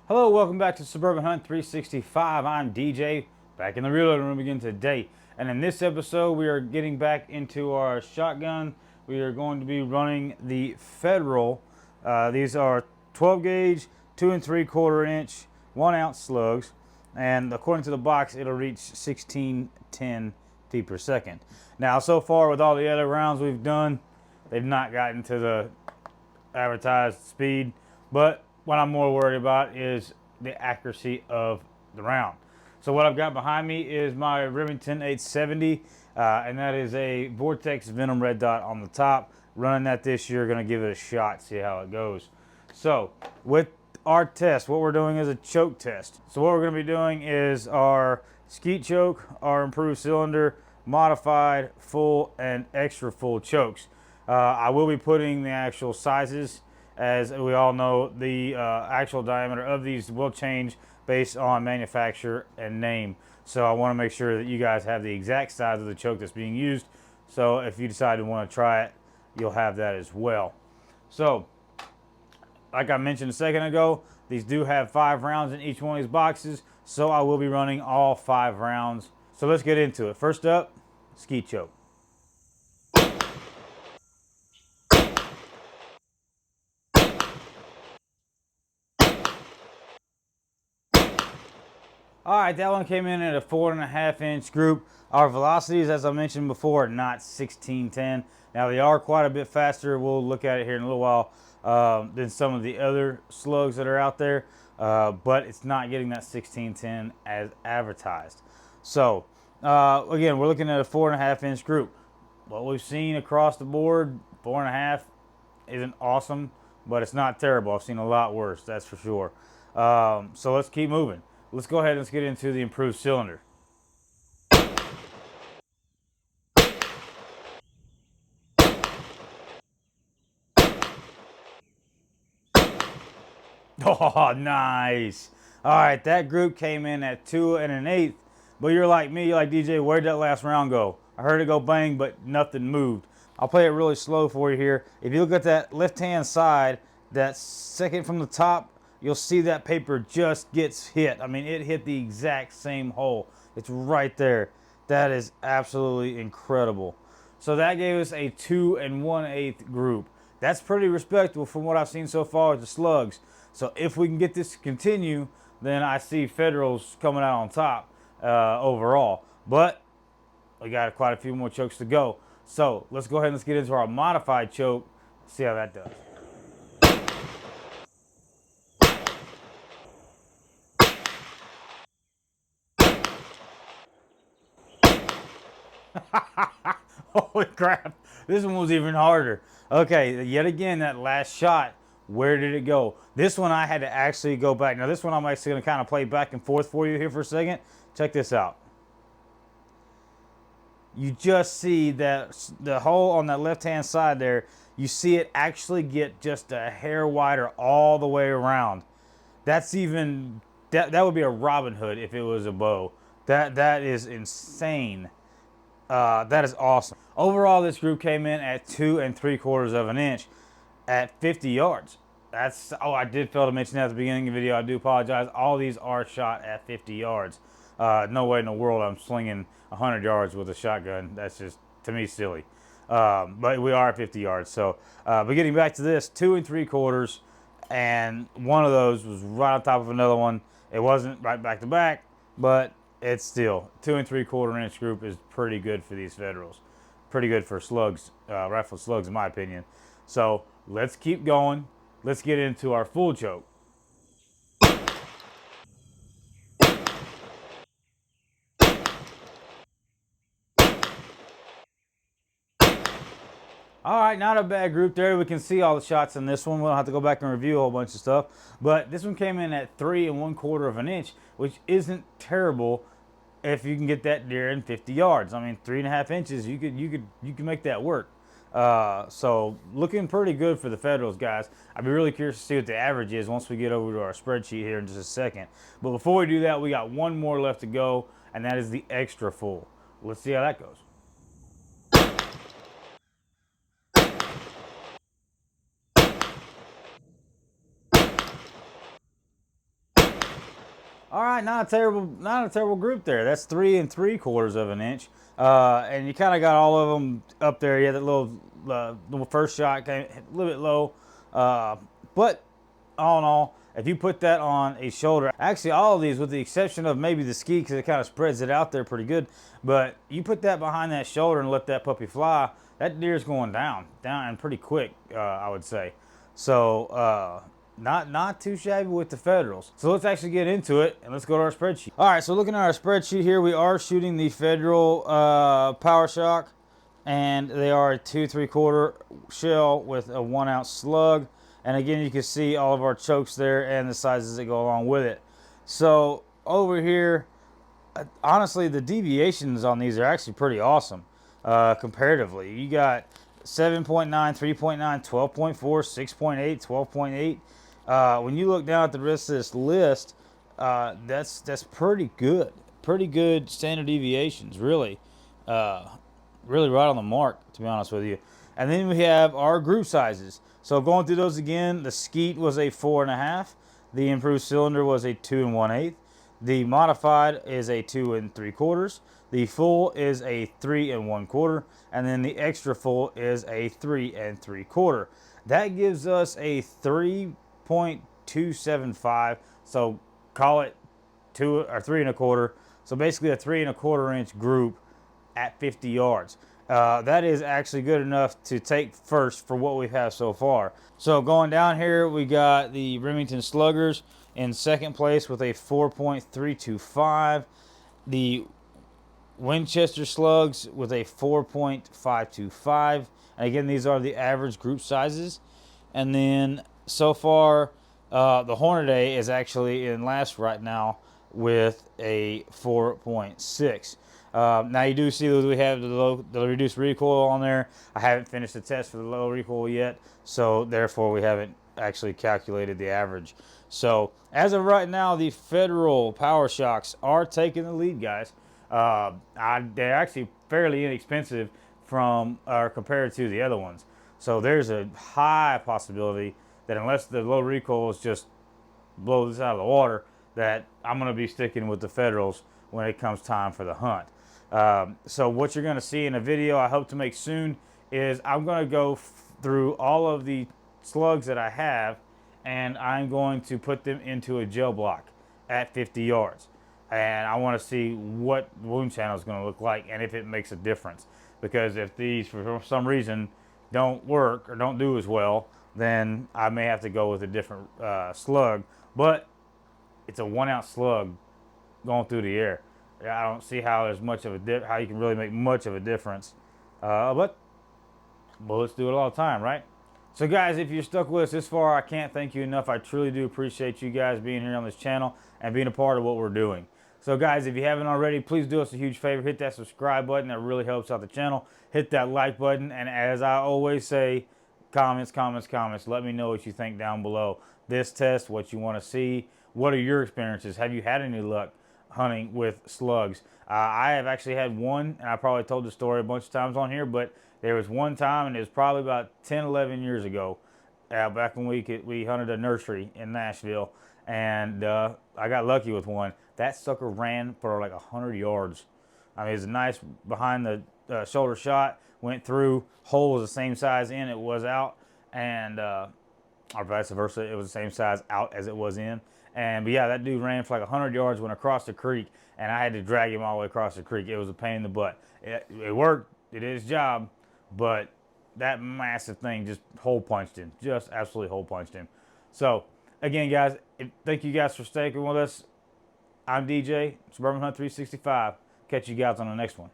Hello, welcome back to Suburban Hunt 365. I'm DJ, back in the reloading room again today. And in this episode, we are getting back into our shotgun. We are going to be running the Federal. These are 12 gauge, 2 3/4 inch, 1 ounce slugs. And according to the box, it'll reach 1610 feet per second. Now, so far with all the other rounds we've done, they've not gotten to the advertised speed, but what I'm more worried about is the accuracy of the round. So what I've got behind me is my Remington 870, and that is a Vortex Venom Red Dot on the top. Running that this year, gonna give it a shot, see how it goes. So with our test, what we're doing is a choke test. So what we're gonna be doing is our skeet choke, our improved cylinder, modified, full, and extra full chokes. I will be putting the actual sizes. As we all know, the actual diameter of these will change based on manufacturer and name. So I want to make sure that you guys have the exact size of the choke that's being used. So if you decide to want to try it, you'll have that as well. So, like I mentioned a second ago, these do have 5 rounds in each one of these boxes. So I will be running all 5 rounds. So let's get into it. First up, skeet choke. All right, that one came in at a 4.5 inch group. Our velocities, as I mentioned before, are not 1610. Now they are quite a bit faster. We'll look at it here in a little while than some of the other slugs that are out there, but it's not getting that 1610 as advertised. So again, we're looking at a 4.5 inch group. What we've seen across the board, 4.5 isn't awesome, but it's not terrible. I've seen a lot worse, that's for sure. So let's keep moving. Let's go ahead and let's get into the improved cylinder. Oh, nice. All right, that group came in at 2 1/8, but you're like me, you're like, DJ, where'd that last round go? I heard it go bang, but nothing moved. I'll play it really slow for you here. If you look at that left-hand side, that second from the top, you'll see that paper just gets hit. I mean, it hit the exact same hole. It's right there. That is absolutely incredible. So that gave us a 2 1/8 group. That's pretty respectable from what I've seen so far with the slugs. So if we can get this to continue, then I see Federals coming out on top overall. But we got quite a few more chokes to go. So let's go ahead and let's get into our modified choke, see how that does. Holy crap, this one was even harder. Okay, yet again, that last shot, where did it go? This one I had to actually go back. Now this one I'm actually gonna kind of play back and forth for you here for a second. Check this out. You just see that the hole on that left-hand side there, you see it actually get just a hair wider all the way around. That's even, that would be a Robin Hood if it was a bow. That is insane. That is awesome. Overall, this group came in at 2 3/4 inch at 50 yards. That's, oh, I did fail to mention that at the beginning of the video. I do apologize. All these are shot at 50 yards. No way in the world I'm slinging 100 yards with a shotgun. That's just, to me, silly. But we are at 50 yards. So, but getting back to this, 2 3/4, and one of those was right on top of another one. It wasn't right back to back, but it's still 2 3/4 inch group is pretty good for these Federals. Pretty good for slugs, rifle slugs in my opinion. So let's keep going. Let's get into our full choke. All right, not a bad group there. We can see all the shots in this one. We don't have to go back and review a whole bunch of stuff. But this one came in at 3 1/4 inch, which isn't terrible if you can get that deer in 50 yards. I mean, 3.5 inches, you could make that work. So looking pretty good for the Federals, guys. I'd be really curious to see what the average is once we get over to our spreadsheet here in just a second. But before we do that, we got one more left to go, and that is the extra full. Let's see how that goes. All right, not a terrible group there. That's 3 3/4 of an inch, and you kind of got all of them up there. Yeah, that the first shot came a little bit low, but all in all, if you put that on a shoulder, actually all of these, with the exception of maybe the ski, because it kind of spreads it out there pretty good, but you put that behind that shoulder and let that puppy fly, that deer's going down and pretty quick, I would say. So. Not too shabby with the Federals. So let's actually get into it and let's go to our spreadsheet. All right, so looking at our spreadsheet here, we are shooting the Federal Power Shok, and they are a 2 3/4 shell with a 1 ounce slug. And again, you can see all of our chokes there and the sizes that go along with it. So over here, honestly, the deviations on these are actually pretty awesome comparatively. You got 7.9, 3.9, 12.4, 6.8, 12.8. When you look down at the rest of this list, that's pretty good. Pretty good standard deviations, really. Really right on the mark, to be honest with you. And then we have our group sizes. So going through those again, the Skeet was a 4.5. The improved cylinder was a 2 1/8. The modified is a 2 3/4. The full is a 3 1/4. And then the extra full is a 3 3/4. That gives us a 3.275. So call it 2 or 3 1/4. So basically a 3 1/4 inch group at 50 yards. That is actually good enough to take first for what we have so far. So going down here, we got the Remington Sluggers in second place with a 4.325. The Winchester Slugs with a 4.525. And again, these are the average group sizes. And then so far, the Hornady is actually in last right now with a 4.6. Now you do see that we have the reduced recoil on there. I haven't finished the test for the low recoil yet, so therefore we haven't actually calculated the average. So as of right now, the Federal Power Shoks are taking the lead, guys. They're actually fairly inexpensive from or compared to the other ones. So there's a high possibility that unless the low recoil is just blow this out of the water, that I'm going to be sticking with the Federals when it comes time for the hunt. So what you're going to see in a video I hope to make soon is I'm going to go through all of the slugs that I have, and I'm going to put them into a gel block at 50 yards. And I want to see what wound channel is going to look like and if it makes a difference. Because if these, for some reason, don't work or don't do as well, then I may have to go with a different slug. But it's a 1 ounce slug going through the air. I don't see how there's much of a how you can really make much of a difference. But bullets do it all the time, right? So guys, if you're stuck with us this far, I can't thank you enough. I truly do appreciate you guys being here on this channel and being a part of what we're doing. So guys, if you haven't already, please do us a huge favor. Hit that subscribe button. That really helps out the channel. Hit that like button. And as I always say, comments, comments, comments. Let me know what you think down below. This test, what you want to see. What are your experiences? Have you had any luck hunting with slugs? I have actually had one, and I probably told the story a bunch of times on here, but there was one time, and it was probably about 10, 11 years ago, back when we hunted a nursery in Nashville, and I got lucky with one. That sucker ran for like 100 yards. I mean, it was a nice behind the shoulder shot, went through, hole was the same size in it was out, and or vice versa, it was the same size out as it was in. But yeah, that dude ran for like 100 yards, went across the creek, and I had to drag him all the way across the creek. It was a pain in the butt. It worked, it did its job, but that massive thing just hole punched him, just absolutely hole punched him. So again, guys, thank you guys for sticking with us. I'm DJ, Suburban Hunt 365. Catch you guys on the next one.